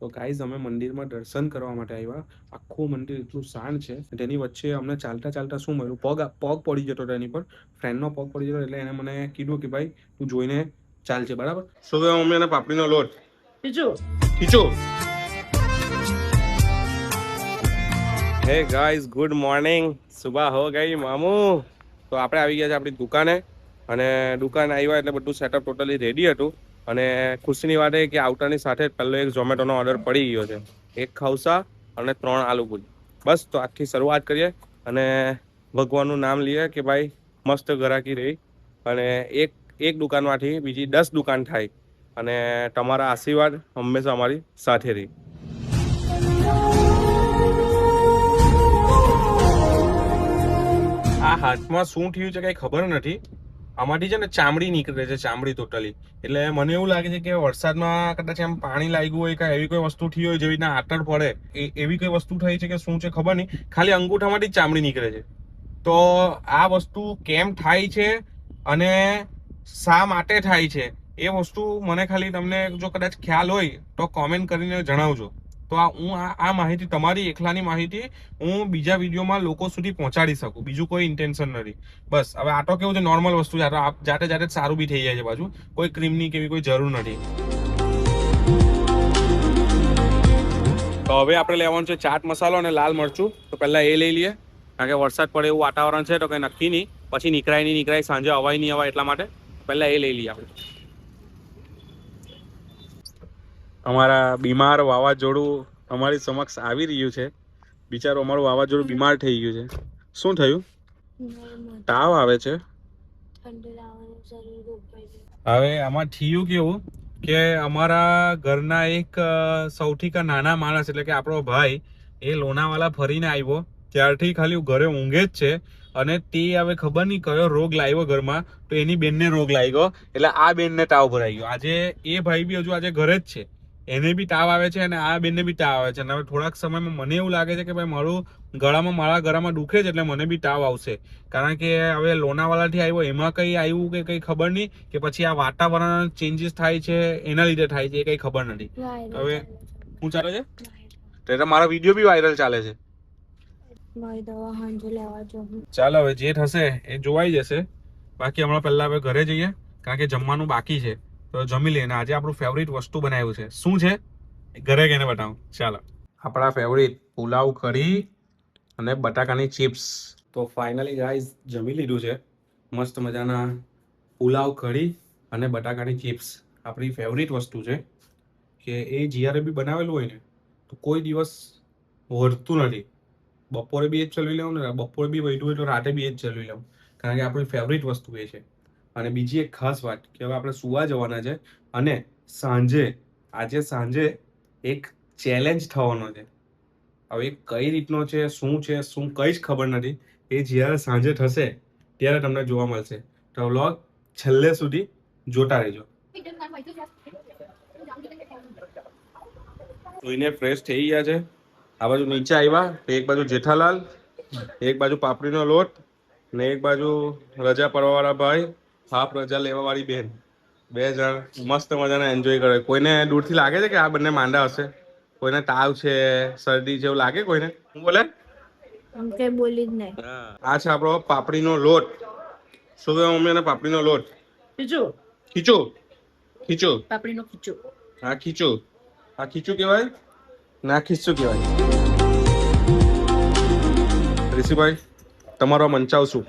તો ગાઈઝ અમે મંદિરમાં દર્શન કરવા માટે આવ્યા. આખું મંદિર એટલું શાંત છે. તેની વચ્ચે અમને ચાલતા ચાલતા શું મળ્યું, પગ પડી જતો તેની પર. ફ્રેન્ડનો પગ પડી જતો એટલે એને મને કીધું કે ભાઈ તું જોઈને ચાલજે, બરાબર. શું કહે મમ્મી? અને પાપડીનો લોટ ખીચું. Hey guys, good morning. સુબહ હો ગઈ મામુ. તો આપણે આવી ગયા છે આપણી દુકાને, અને દુકાન આવ્યા એટલે બધું સેટઅપ ટોટલી રેડી હતું. અને ખુશીની વાત એ કે આવતાની સાથે જ પહેલો એક ઝોમેટોનો ઓર્ડર પડી ગયો છે. 1 ખાઉસા અને 3 આલુ પૂરી. બસ તો આજથી શરૂઆત કરીએ અને ભગવાનનું નામ લઈએ કે ભાઈ મસ્ત ગરાકી રહી અને એક દુકાનમાંથી બીજી 10 દુકાન થાય અને તમારા આશીર્વાદ હંમેશા અમારી સાથે રહી. આ હાથમાં શું થયું છે કઈ ખબર નથી. આમાંથી છે ને ચામડી નીકળે છે, ચામડી ટોટલી. એટલે મને એવું લાગે છે કે વરસાદમાં કદાચ એમ પાણી લાગ્યું હોય કે એવી કોઈ વસ્તુ થઈ હોય જેવી રીતના આતર પડે એવી કોઈ વસ્તુ થઈ છે કે શું છે ખબર નહીં. ખાલી અંગૂઠામાંથી જ ચામડી નીકળે છે. તો આ વસ્તુ કેમ થાય છે અને શા માટે થાય છે એ વસ્તુ મને ખાલી તમને જો કદાચ ખ્યાલ હોય તો કોમેન્ટ કરીને જણાવજો. તો આ માહિતી, તમારી એકલાની માહિતી હું બીજા વિડીયોમાં લોકો સુધી પહોંચાડી શકું. બીજું કોઈ ઇન્ટેન્શન નથી. બસ હવે આ તો કેવું છે, નોર્મલ વસ્તુ છે. જાતે જાતે સારું બી થઈ જાય છે. બાજુ કોઈ ક્રીમની કેવી કોઈ જરૂર નથી. તો હવે આપણે લેવાનું છે ચાટ મસાલો અને લાલ મરચું. તો પહેલા એ લઈ લઈએ, કારણ કે વરસાદ પડે એવું વાતાવરણ છે તો કંઈ નક્કી નહીં. પછી નીકળાય સાંજે અવાય નહીં અવાય, એટલા માટે પહેલા એ લઈ લઈએ આપણે. અમારા બીમાર વાવાઝોડું અમારી સમક્ષ આવી રહ્યું છે. બિચારું અમારું વાવાઝોડું બીમાર થઈ ગયું છે. શું થયું? તાવ આવે છે. હવે આમાં થયું કેવું કે અમારા ઘરના એક સૌથી નાના માણસ એટલે કે આપણો ભાઈ, એ લોનાવાલા ફરીને આવ્યો ત્યારથી ખાલી ઘરે ઊંઘે જ છે. અને તે હવે ખબર નહીં કયો રોગ લાવ્યો ઘરમાં, તો એની બેનને રોગ લાગ્યો એટલે આ બેનને તાવ ભરાઈ ગયો. આજે એ ભાઈ બી હજુ આજે ઘરે જ છે, એને બી તાવ આવે છે અને આ બેનને બી તાવ આવે છે. અને હવે થોડાક સમયમાં મને એવું લાગે છે કે ભાઈ મારા ગળામાં દુખે છે એટલે મને બી તાવ આવશે. કારણ કે હવે લોનાવાલાથી આવ્યો એમાં કઈ આવ્યું કે કઈ ખબર નહીં, કે પછી આ વાતાવરણ ચેન્જીસ થાય છે એના લીધે થાય છે એ કઈ ખબર નથી. હવે શું ચાલે છે? એટલે મારા વિડીયો બી વાયરલ ચાલે છે. ચાલો હવે જે થશે એ જોવાઈ જશે. બાકી હમણાં પહેલા હવે ઘરે જઈએ, કારણ કે જમવાનું બાકી છે. તો જમી લઈએ. આજે આપણું ફેવરિટ વસ્તુ બનાવ્યું છે. શું છે ઘરે ગઈને બતાવું. ચાલો, આપણા ફેવરિટ પુલાવ કઢી અને બટાકાની ચિપ્સ. તો ફાઇનલી ગાઈઝ જમી લીધું છે. મસ્ત મજાના પુલાવ કઢી અને બટાકાની ચિપ્સ આપણી ફેવરિટ વસ્તુ છે, કે એ જ્યારે બી બનાવેલું હોય ને તો કોઈ દિવસ વધતું નથી. બપોરે બી એ જ ચલવી લેવું ને બપોરે બી વધ્યું હોય તો રાતે બી એ જ ચલવી લેવું, કારણ કે આપણી ફેવરિટ વસ્તુ એ છે. અને બીજી એક ખાસ વાત કે હવે આપણે સુવા જવાના છે અને આજે સાંજે એક ચેલેન્જ થવાનો છે. હવે કઈ રીતનો છે, શું કઈ જ ખબર નથી. એ જ્યારે સાંજે થશે ત્યારે તમને જોવા મળશે. તો વ્લોગ છેલ્લે સુધી જોતા રહેજો. ધોઈને ફ્રેશ થઈ ગયા છે. આ બાજુ નીચે આવ્યા, એક બાજુ જેઠાલાલ, એક બાજુ પાપડીનો લોટ ને એક બાજુ રજા પડવાવાળા ભાઈ, હાફ રજા લેવાવાળી બેન. 2 જણ મસ્ત મજાના એન્જોય કરે. કોઈને દૂરથી લાગે છે કે આ બંને માંદા હશે, કોઈને તાવ છે, શરદી છે એવું લાગે કોઈને. હું બોલે? બોલી જ નહીં. આ છે આપણો પાપડીનો લોટ. શું કહેવાય મમ્મી? અને પાપડીનો લોટ ખીચું. પાપડીનો ખીચું. હા ખીચું. આ ખીચું કહેવાય ના ખીચું કહેવાય. ઋષિભાઈ, તમારો મંચાવ શું?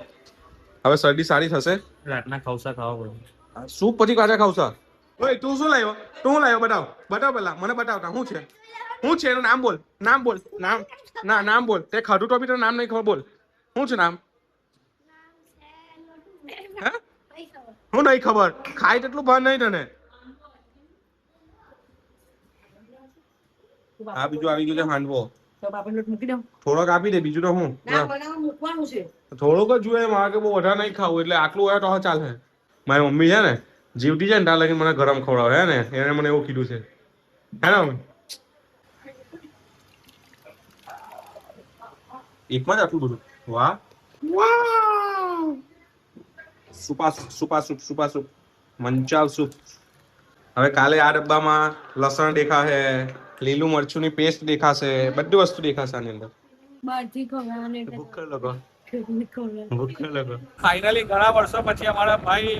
હવે શરદી સારી થશે? રાતના ખાવસા ખાવા પડે. શું પછી કાચા ખાવસા? ઓય તું શું લાવ્યો? બતાવ પેલા મને બતાવતા. શું છે એનું નામ બોલ. નામ બોલ. તે ખાધું તો બી તને નામ નહીં ખબર. બોલ શું છે નામ? હે? હું નહીં ખબર. ખાય તેટલું ભાન નહીં તને. આ બીજું આવી ગયું છે હાંડવો. થોડોક આપી દે, બીજું તો હું થોડોક જ જોઈએ. મારે કે બહુ વધારે નહીં ખાવું, એટલે આટલું હોય તો ચાલે. મારી મમ્મી છે ને જીવતી છે ને ત્યાં લગીને મને ગરમ ખવડાવે. હે ને, એને મને એવું કીધું છે. હે ને એકમાં જ આટલું બધું? વાહ. Supa soup manchow soup. હવે કાલે આ ડબ્બામાં લસણ દેખા હે, લીલું મરચુંની પેસ્ટ દેખાશે, બધી વસ્તુ દેખાશે આની અંદર. બહારથી ખવડાવવાનું એટલે ભૂખ લોકો ઘરની ખવડાવવાનું. ફાઇનલી ઘણા વર્ષો પછી અમારા ભાઈ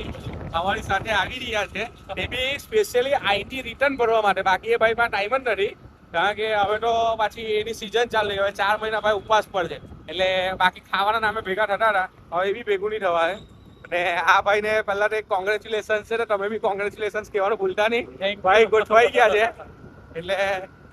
અમારી સાથે આવી રહ્યા છે, એ બી સ્પેશિયલી આઈટી રિટર્ન ભરવા માટે. બાકી એ ભાઈ પાસે ટાઈમ જ નથી, કારણ કે હવે તો પાછી એની સિઝન ચાલે, હવે 4 મહિના ભાઈ ઉપવાસ પર છે, એટલે બાકી ખાવાના નામે ભેગા થતા હતા, હવે એ બી ભેગું નહીં થવાય. અને આ ભાઈને પહેલા તો એક કોંગ્રેચ્યુલેશન છે, તમે બી કોંગ્રેચ્યુલેશન કહેવાનું ભૂલતા નહીં. ભાઈ ગોઠવાઈ ગયા છે, એટલે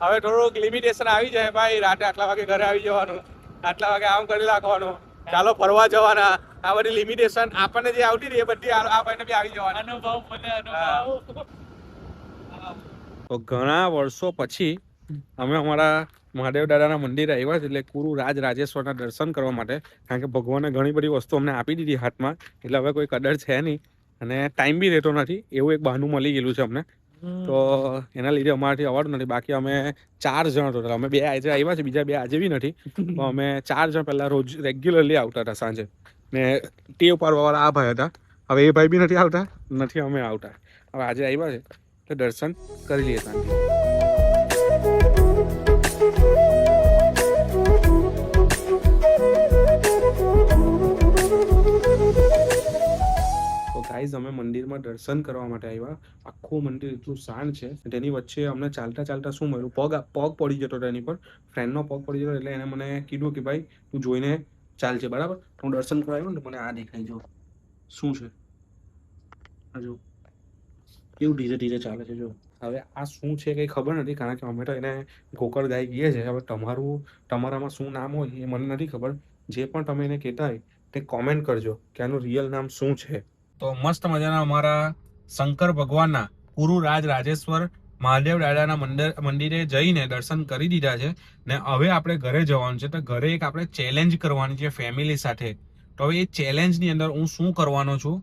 હવે થોડુંક લિમિટેશન આવી જાય ભાઈ, રાતે આટલા વાગે ઘરે આવી જવાનું, આટલા વાગે આમ કરી નાખવાનું, ચાલો ફરવા જવાના, આ બધી લિમિટેશન આપણને જે આવતી હતી એ બધી આ ભાઈને બી આવી જવાની. તો ઘણા વર્ષો પછી અમે અમારા મહાદેવ દાદાના મંદિરે આવ્યા છે, એટલે ગુરુ રાજ રાજેશ્વરના દર્શન કરવા માટે, કારણ કે ભગવાને ઘણી બધી વસ્તુ અમને આપી દીધી હાથમાં, એટલે હવે કોઈ કદર છે નહીં અને ટાઈમ બી રહેતો નથી, એવું એક બહાનું મળી ગયેલું છે અમને. તો એના લીધે અમારાથી અવાડું નથી. બાકી અમે 4 જણ ટોટલ, અમે 2 આજે આવ્યા છે, બીજા 2 આજે બી નથી, તો અમે 4 જણ પહેલા રોજ રેગ્યુલરલી આવતા હતા સાંજે, ને ટેવ પાડવાવાળા આ ભાઈ હતા. હવે એ ભાઈ બી નથી આવતા, નથી અમે આવતા, હવે આજે આવ્યા છે એટલે દર્શન કરી લઈએ સાંજે. ગાઈઝ અમે મંદિરમાં દર્શન કરવા માટે આવ્યા. આખું મંદિર એટલું શાંત છે, તેની વચ્ચે અમને ચાલતા ચાલતા શું મળ્યું, પગ પડી જતો તેની પર, ફ્રેન્ડનો પગ પડી જતો, એટલે એને મને કીધું કે ભાઈ તું જોઈને ચાલજે, બરાબર. હું દર્શન કરવા આવ્યો ને, મને આ દેખાઈ જો શું છે, આ જો કેવું ધીરે ધીરે ચાલે છે. જો હવે આ શું છે કંઈ ખબર નથી, કારણ કે અમે તો એને ગોકળ ગાઈ ગઈએ છે. હવે તમારામાં શું નામ હોય એ મને નથી ખબર, જે પણ તમે એને કહેતા હોય તે કોમેન્ટ કરજો કે આનું રિયલ નામ શું છે. તો મસ્ત મજાના અમારા શંકર ભગવાનના ગુરુ રાજ રાજેશ્વર મહાદેવ દાદાના મંદિરે જઈને દર્શન કરી દીધા છે, ને હવે આપણે ઘરે જવાનું છે. તો ઘરે એક આપણે ચેલેન્જ કરવાની છે ફેમિલી સાથે. તો હવે એ ચેલેન્જની અંદર હું શું કરવાનો છું,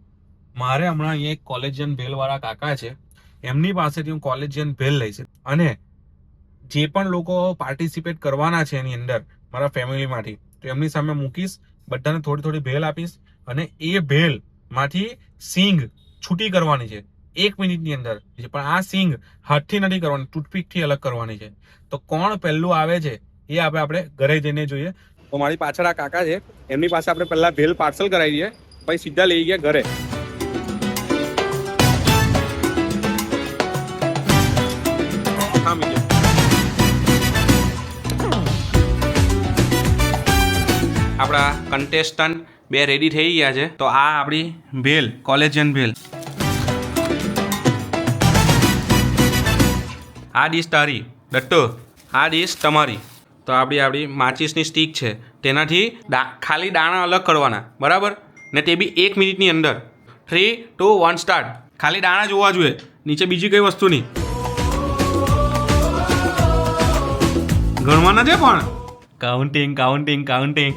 મારે હમણાં અહીંયા એક કોલેજિયન ભેલવાળા કાકા છે, એમની પાસેથી હું કોલેજિયન ભેલ લઈશ, અને જે પણ લોકો પાર્ટિસિપેટ કરવાના છે એની અંદર મારા ફેમિલીમાંથી, તો એમની સામે મૂકીશ, બધાને થોડી થોડી ભેલ આપીશ, અને એ ભેલ માંથી સિંગ છૂટી કરવાની છે 1 મિનિટની અંદર. પણ આ સિંગ હાથથી નથી કરવાની, ટૂથપીકથી અલગ કરવાની છે. તો કોણ પહેલું આવે છે એ આપણે ઘરે જઈને જોઈએ. તો મારી પાછળ આ કાકા છે, એમની પાસે આપણે પહેલા ભેલ પાર્સલ કરાવી દઈએ, પછી સીધા લઈ ગયા ઘરે. આપણા કન્ટેસ્ટન્ટ 2 રેડી થઈ ગયા છે. તો આ આપણી ભેલ, કોલેજિયન ભેલ. આ ડીશ તારી દટ્ટો, આ ડીશ તમારી. તો આપણી માચિસની સ્ટીક છે, તેનાથી ખાલી દાણા અલગ કરવાના, બરાબર, ને તે બી 1 મિનિટની અંદર. 3, 2, 1 સ્ટાર્ટ. ખાલી દાણા જોવા જોઈએ, નીચે બીજી કઈ વસ્તુ નહીં. ગણવાના છે પણ કાઉન્ટિંગ.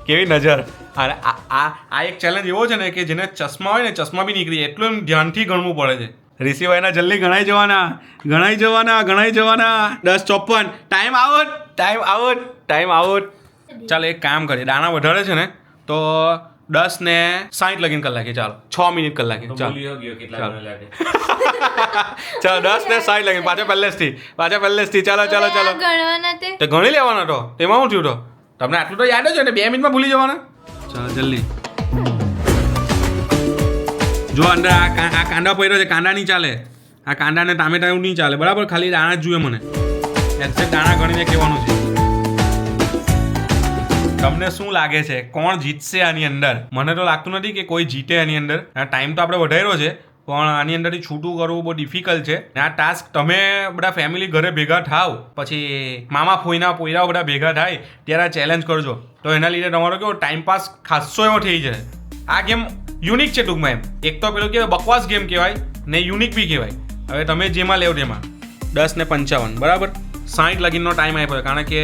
કેવી નજર. અને આ એક ચેલેન્જ એવો છે ને કે જેને ચશ્મા હોય ને, ચશ્મા બી નીકળી જાય, એટલું એમ ધ્યાનથી ગણવું પડે છે. ઋષિભાઈના જલ્દી ગણાઈ જવાના. 10:54. Time out. ચાલો એક કામ કરીએ, દાણા વધારે છે ને તો 10 ને 60 લગીને કલાકે, ચાલો 6 મિનિટ કલાકે, ચાલો 10 ને 60 લગીને, પાછા પહેલેથી. ચાલો ગણવાના તે તો ગણી લેવાના. તો તેમાં શું થયું? તો તમને આટલું તો યાદ જ હોય ને, 2 મિનિટમાં ભૂલી જવાના. ચાલો જલ્દી. જો અંદર આ કાંદા પડ્યો છે, કાંદા નહીં ચાલે, આ કાંદા ને ટામેટા એવું નહીં ચાલે, બરાબર. ખાલી દાણા જ જોઈએ મને, એક્ઝેક્ટ દાણા ગણીને કહેવાનું છે. તમને શું લાગે છે કોણ જીતશે આની અંદર? મને તો લાગતું નથી કે કોઈ જીતે આની અંદર. ટાઈમ તો આપણે વધાર્યો છે, પણ આની અંદરથી છૂટું કરવું બહુ ડિફિકલ્ટ છે. આ ટાસ્ક તમે બધા ફેમિલી ઘરે ભેગા થાવ, પછી મામા ફોઈના પોયરાઓ બધા ભેગા થાય ત્યારે આ ચેલેન્જ કરજો. તો એના લીધે તમારો કેવો ટાઈમપાસ ખાસો એવો થઈ જાય. આ ગેમ યુનિક છે ટૂંકમાં. એમ એક તો પેલું કહેવાય બકવાસ ગેમ કહેવાય ને યુનિક બી કહેવાય. હવે તમે જેમાં લેવો તેમાં. 10 ને 55, બરાબર. 60 લગીનનો ટાઈમ આપ્યો, કારણ કે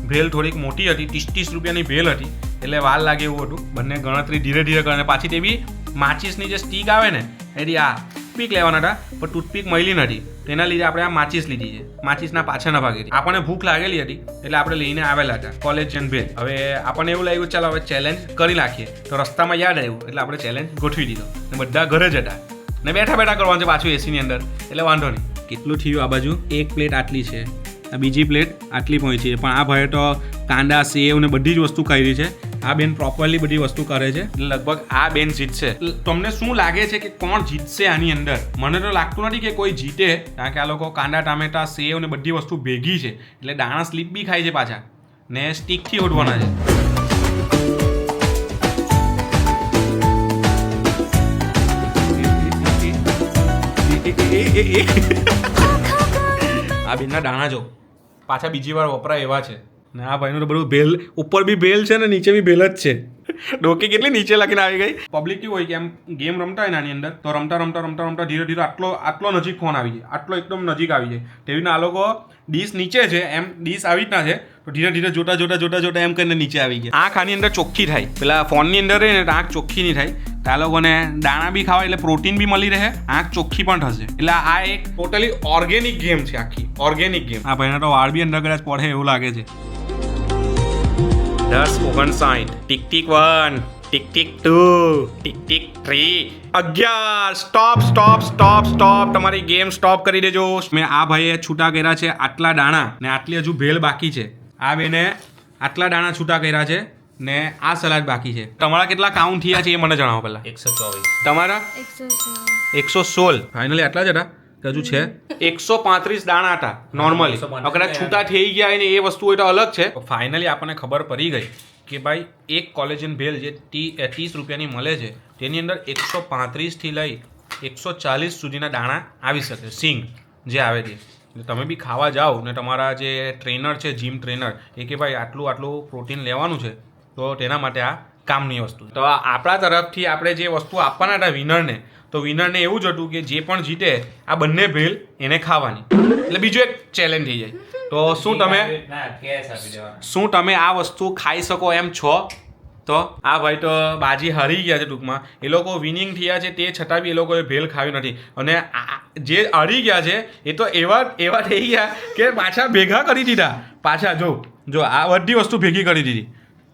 ભેલ થોડીક મોટી હતી, 30 રૂપિયાની ભેલ હતી, એટલે વાર લાગે એવું હતું. બંને ગણતરી ધીરે ધીરે કરે. પાછી તે બી માચિસની જે સ્ટીક આવે ને, એથી આ ટૂથપીક લેવાના હતા, પણ ટૂથપીક મળી નથી, તેના લીધે આપણે આ માચિસ લીધી છે. માચિસના પાછળના ભાગેથી આપણને ભૂખ લાગેલી હતી, એટલે આપણે લઈને આવેલા હતા કોલેજિયન ભેલ. હવે આપણને એવું લાગ્યું ચાલો હવે ચેલેન્જ કરી નાખીએ. તો રસ્તામાં યાદ આવ્યું એટલે આપણે ચેલેન્જ ગોઠવી દીધો, ને બધા ઘરે જ હતા, ને બેઠા કરવાનું છે પાછું એસીની અંદર, એટલે વાંધો નહીં. કેટલું થયું આ બાજુ? 1 પ્લેટ આટલી છે, બીજી પ્લેટ આટલી પહોંચી છે, પણ આ ભાઈ તો કાંદા સેવ ને બધી જ વસ્તુ ખાઈ રહી છે. આ બેન પ્રોપરલી બધી વસ્તુ કરે છે, એટલે લગભગ આ બેન જીતશે. તમને શું લાગે છે કે કોણ જીતશે આની અંદર? મને તો લાગતું નથી કે કોઈ જીતે, કારણ કે આ લોકો કાંદા ટામેટા સેવ ને બધી વસ્તુ ભેગી છે, એટલે દાણા સ્લીપ બી ખાય છે પાછા, ને સ્ટીકથી ઓઢવાના છે. આ બેનના દાણા જો પાછા બીજી વાર વપરાય એવા છે, ને આ ભાઈનું તો બધું ભેલ, ઉપર બી ભેલ છે ને નીચે બી ભેલ જ છે. ડોકી કેટલી નીચે લાગીને આવી ગઈ. પબ્લિક કેવું હોય કે એમ ગેમ રમતા હોય ને આની અંદર, તો રમતા રમતા રમતા રમતા ધીરે ધીરે આટલો નજીક ફોન આવી જાય, આટલો એકદમ નજીક આવી જાય. તેવી આ લોકો ડીશ નીચે છે, એમ ડીશ આવી જ ના છે, તો ધીરે ધીરે જોતા જોતા જોતા જોતા એમ કરીને નીચે આવી ગયા. આંખ આની અંદર ચોખ્ખી થાય, પેલા ફોનની અંદર રહે ને આંખ ચોખ્ખી નહીં થાય. આ લોકોને દાણા બી ખાવા એટલે પ્રોટીન બી મળી રહે, આંખ ચોખ્ખી પણ થશે. એટલે આ એક ટોટલી ઓર્ગેનિક ગેમ છે, આખી ઓર્ગેનિક ગેમ. આ ભાઈને તો વાળ બી અંદર કદાચ પડે એવું લાગે છે. 10:59 tick tick 1 tick tick 2 tick tick 3 11 stop. તમારી ગેમ સ્ટોપ કરી દેજો. મેં આ ભાઈએ છૂટા કર્યા છે આટલા દાણા, ને આટલી હજુ ભેલ બાકી છે. આ બેને આટલા દાણા છૂટા કર્યા છે, ને આ સલાડ બાકી છે. તમારા કેટલા કાઉન્ટ થયા છે એ મને જણાવો પહેલા. 124. તમારા 116. ફાઇનલી આટલા જ હતા કે હજુ છે? 135 દાણા હતા નોર્મલી. કદાચ છૂટા થઈ ગયા હોય ને એ વસ્તુ હોય તો અલગ છે. ફાઇનલી આપણને ખબર પડી ગઈ કે ભાઈ એક કોલેજન ભેલ જે 30 રૂપિયાની મળે છે, તેની અંદર 135 થી લઈ 140 સુધીના દાણા આવી શકે, સિંગ જે આવે છે. તમે બી ખાવા જાઓ ને તમારા જે ટ્રેનર છે, જીમ ટ્રેનર, એ કે ભાઈ આટલું પ્રોટીન લેવાનું છે, તો તેના માટે આ કામની વસ્તુ. તો આપણા તરફથી આપણે જે વસ્તુ આપવાના હતા વિનરને, તો વિનરને એવું જ હતું કે જે પણ જીતે આ બંને ભેલ એને ખાવાની, એટલે બીજું એક ચેલેન્જ થઈ જાય. તો શું તમે આ વસ્તુ ખાઈ શકો એમ છો? તો આ ભાઈ તો બાજી હારી ગયા છે ટૂંકમાં. એ લોકો વિનિંગ થયા છે, તે છતાં બી એ લોકોએ ભેલ ખાવી નથી. અને જે હારી ગયા છે એ તો એવા થઈ ગયા કે પાછા ભેગા કરી દીધા. પાછા જો આ બધી વસ્તુ ભેગી કરી દીધી.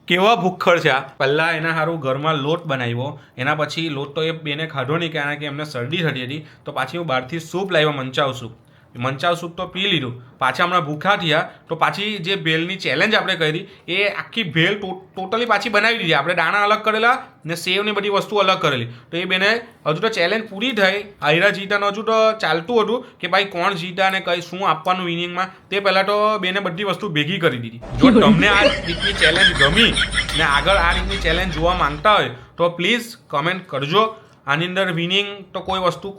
કેવા ભૂખ્ખડ છે આ. પહેલાં એના સારું ઘરમાં લોટ બનાવ્યો, એના પછી લોટ તો એ બેને ખાધો નહીં, કારણ કે એમને શરદી થતી હતી. તો પાછી હું બહારથી સૂપ લાવ્યો, મંચાવ સૂપ તો પી લીધું. પાછા હમણાં ભૂખા થયા, તો પાછી જે ભેલની ચેલેન્જ આપણે કરી એ આખી ભેલ ટોટલી પાછી બનાવી દીધી. આપણે દાણા અલગ કરેલા ને સેવની બધી વસ્તુ અલગ કરેલી. તો એ બેને હજુ તો ચેલેન્જ પૂરી થઈ, હાયરા જીતાનું હજુ તો ચાલતું હતું કે ભાઈ કોણ જીતા ને કઈ શું આપવાનું વિનિંગમાં, તે પહેલાં તો બેને બધી વસ્તુ ભેગી કરી દીધી. જો તમને આ રીતની ચેલેન્જ ગમી ને આગળ આ રીતની ચેલેન્જ જોવા માંગતા હોય તો પ્લીઝ કમેન્ટ કરજો. આની અંદર વિનિંગ તો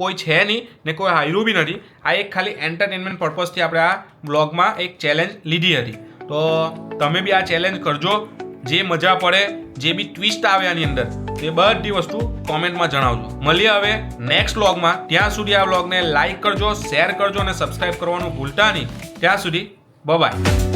કોઈ છે નહીં ને કોઈ હાર્યું બી નથી. આ એક ખાલી એન્ટરટેનમેન્ટ પર્પઝથી આપણે આ બ્લોગમાં એક ચેલેન્જ લીધી હતી. તો તમે બી આ ચેલેન્જ કરજો. જે મજા પડે, જે બી ટ્વિસ્ટ આવે આની અંદર, તે બધી વસ્તુ કોમેન્ટમાં જણાવજો. મળીએ હવે નેક્સ્ટ વ્લોગમાં. ત્યાં સુધી આ વ્લોગને લાઈક કરજો, શેર કરજો અને સબસ્ક્રાઈબ કરવાનું ભૂલતા નહીં. ત્યાં સુધી બાય.